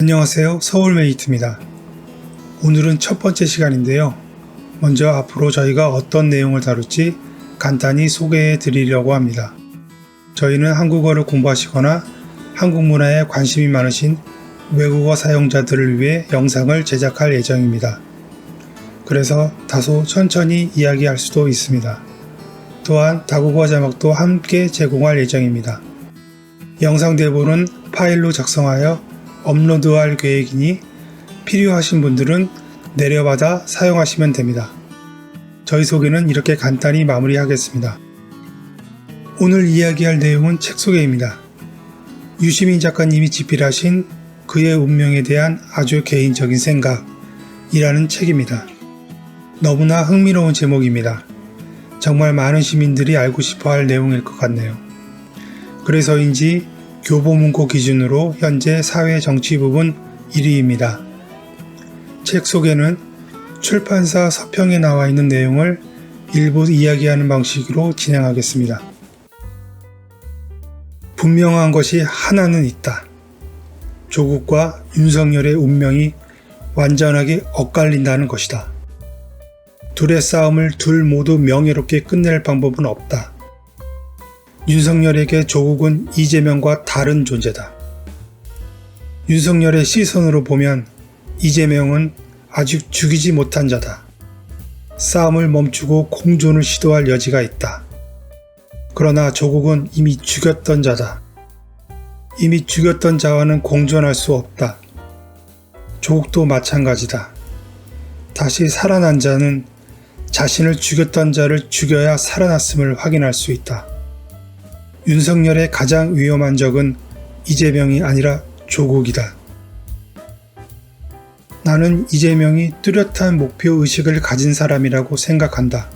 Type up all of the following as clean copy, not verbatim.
안녕하세요. 서울메이트입니다. 오늘은 첫 번째 시간인데요. 먼저 앞으로 저희가 어떤 내용을 다룰지 간단히 소개해 드리려고 합니다. 저희는 한국어를 공부하시거나 한국 문화에 관심이 많으신 외국어 사용자들을 위해 영상을 제작할 예정입니다. 그래서 다소 천천히 이야기할 수도 있습니다. 또한 다국어 자막도 함께 제공할 예정입니다. 영상 대본은 파일로 작성하여 업로드할 계획이니 필요하신 분들은 내려받아 사용하시면 됩니다. 저희 소개는 이렇게 간단히 마무리하겠습니다. 오늘 이야기할 내용은 책 소개입니다. 유시민 작가님이 집필하신 그의 운명에 대한 아주 개인적인 생각이라는 책입니다. 너무나 흥미로운 제목입니다. 정말 많은 시민들이 알고 싶어 할 내용일 것 같네요. 그래서인지 교보문고 기준으로 현재 사회 정치 부분 1위입니다. 책 소개는 출판사 서평에 나와 있는 내용을 일부 이야기하는 방식으로 진행하겠습니다. 분명한 것이 하나는 있다. 조국과 윤석열의 운명이 완전하게 엇갈린다는 것이다. 둘의 싸움을 둘 모두 명예롭게 끝낼 방법은 없다. 윤석열에게 조국은 이재명과 다른 존재다. 윤석열의 시선으로 보면 이재명은 아직 죽이지 못한 자다. 싸움을 멈추고 공존을 시도할 여지가 있다. 그러나 조국은 이미 죽였던 자다. 이미 죽였던 자와는 공존할 수 없다. 조국도 마찬가지다. 다시 살아난 자는 자신을 죽였던 자를 죽여야 살아났음을 확인할 수 있다. 윤석열의 가장 위험한 적은 이재명이 아니라 조국이다. 나는 이재명이 뚜렷한 목표의식을 가진 사람이라고 생각한다.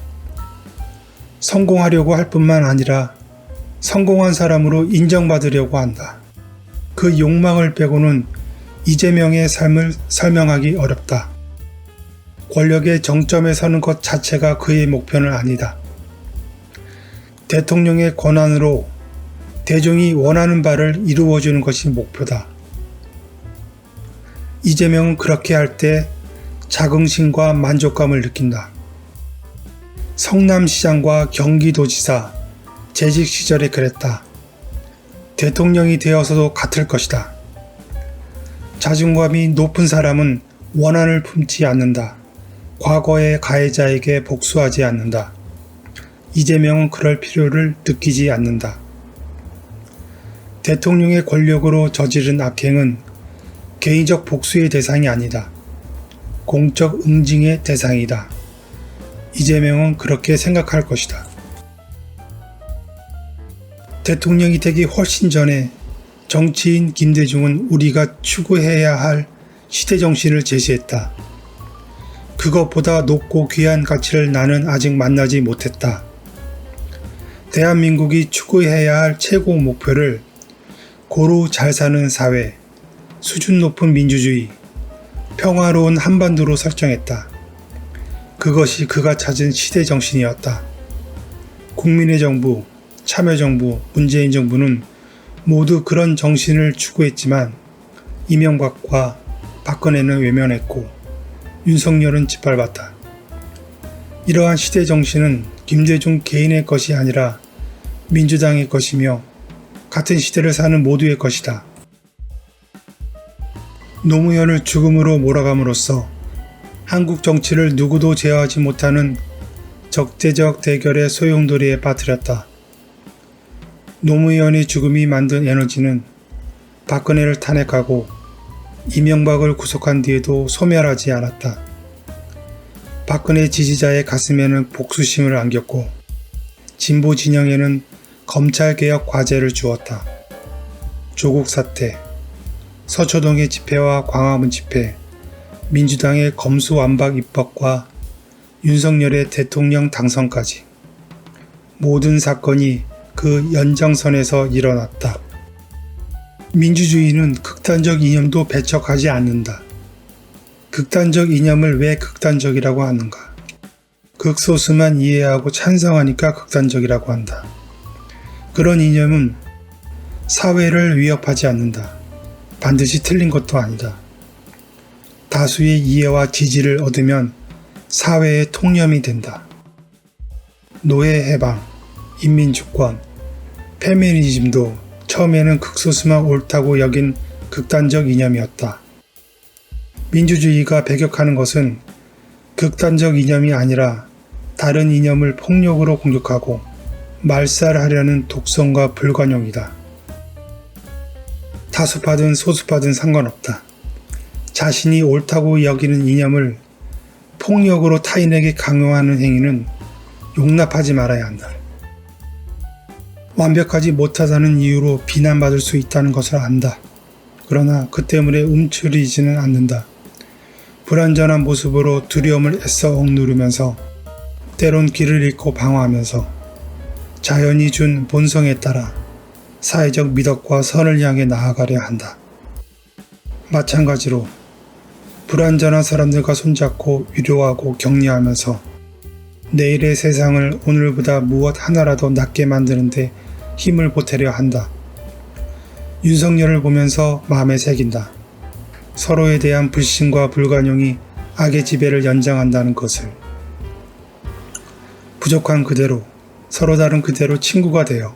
성공하려고 할 뿐만 아니라 성공한 사람으로 인정받으려고 한다. 그 욕망을 빼고는 이재명의 삶을 설명하기 어렵다. 권력의 정점에 서는 것 자체가 그의 목표는 아니다. 대통령의 권한으로 대중이 원하는 바를 이루어주는 것이 목표다. 이재명은 그렇게 할 때 자긍심과 만족감을 느낀다. 성남시장과 경기도지사 재직 시절에 그랬다. 대통령이 되어서도 같을 것이다. 자존감이 높은 사람은 원한을 품지 않는다. 과거의 가해자에게 복수하지 않는다. 이재명은 그럴 필요를 느끼지 않는다. 대통령의 권력으로 저지른 악행은 개인적 복수의 대상이 아니다. 공적 응징의 대상이다. 이재명은 그렇게 생각할 것이다. 대통령이 되기 훨씬 전에 정치인 김대중은 우리가 추구해야 할 시대정신을 제시했다. 그것보다 높고 귀한 가치를 나는 아직 만나지 못했다. 대한민국이 추구해야 할 최고 목표를 고루 잘 사는 사회, 수준 높은 민주주의, 평화로운 한반도로 설정했다. 그것이 그가 찾은 시대 정신이었다. 국민의 정부, 참여정부, 문재인 정부는 모두 그런 정신을 추구했지만 이명박과 박근혜는 외면했고 윤석열은 짓밟았다. 이러한 시대 정신은 김대중 개인의 것이 아니라 민주당의 것이며 같은 시대를 사는 모두의 것이다. 노무현을 죽음으로 몰아감으로써 한국 정치를 누구도 제어하지 못하는 적대적 대결의 소용돌이에 빠뜨렸다. 노무현의 죽음이 만든 에너지는 박근혜를 탄핵하고 이명박을 구속한 뒤에도 소멸하지 않았다. 박근혜 지지자의 가슴에는 복수심을 안겼고 진보 진영에는 검찰개혁 과제를 주었다. 조국 사태, 서초동의 집회와 광화문 집회, 민주당의 검수완박 입법과 윤석열의 대통령 당선까지 모든 사건이 그 연장선에서 일어났다. 민주주의는 극단적 이념도 배척하지 않는다. 극단적 이념을 왜 극단적이라고 하는가? 극소수만 이해하고 찬성하니까 극단적이라고 한다. 그런 이념은 사회를 위협하지 않는다. 반드시 틀린 것도 아니다. 다수의 이해와 지지를 얻으면 사회의 통념이 된다. 노예 해방, 인민주권, 페미니즘도 처음에는 극소수만 옳다고 여긴 극단적 이념이었다. 민주주의가 배격하는 것은 극단적 이념이 아니라 다른 이념을 폭력으로 공격하고 말살하려는 독선과 불관용이다. 다수파든 소수파든 상관없다. 자신이 옳다고 여기는 이념을 폭력으로 타인에게 강요하는 행위는 용납하지 말아야 한다. 완벽하지 못하다는 이유로 비난받을 수 있다는 것을 안다. 그러나 그 때문에 움츠리지는 않는다. 불완전한 모습으로 두려움을 애써 억누르면서 때론 길을 잃고 방황하면서 자연이 준 본성에 따라 사회적 미덕과 선을 향해 나아가려 한다. 마찬가지로 불완전한 사람들과 손잡고 위로하고 격려하면서 내일의 세상을 오늘보다 무엇 하나라도 낫게 만드는데 힘을 보태려 한다. 윤석열을 보면서 마음에 새긴다. 서로에 대한 불신과 불관용이 악의 지배를 연장한다는 것을. 부족한 그대로, 서로 다른 그대로 친구가 되어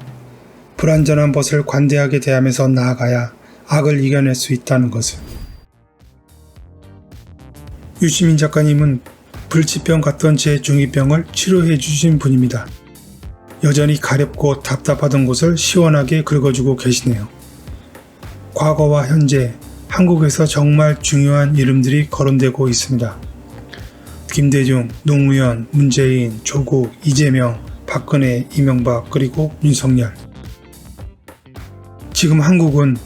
불완전한 것을 관대하게 대하면서 나아가야 악을 이겨낼 수 있다는 것을. 유시민 작가님은 불치병 같던 제 중2병을 치료해 주신 분입니다. 여전히 가렵고 답답하던 곳을 시원하게 긁어주고 계시네요. 과거와 현재, 한국에서 정말 중요한 이름들이 거론되고 있습니다. 김대중, 노무현, 문재인, 조국, 이재명, 박근혜, 이명박, 그리고 윤석열. 지금 한국은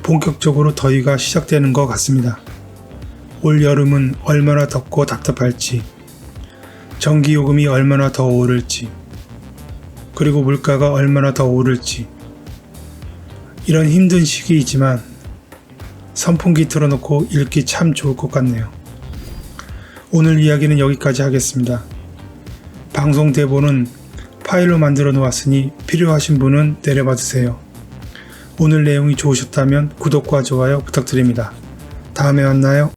본격적으로 더위가 시작되는 것 같습니다. 올 여름은 얼마나 덥고 답답할지, 전기요금이 얼마나 더 오를지, 그리고 물가가 얼마나 더 오를지. 이런 힘든 시기이지만 선풍기 틀어놓고 읽기 참 좋을 것 같네요. 오늘 이야기는 여기까지 하겠습니다. 방송 대본은 파일로 만들어 놓았으니 필요하신 분은 내려받으세요. 오늘 내용이 좋으셨다면 구독과 좋아요 부탁드립니다. 다음에 만나요.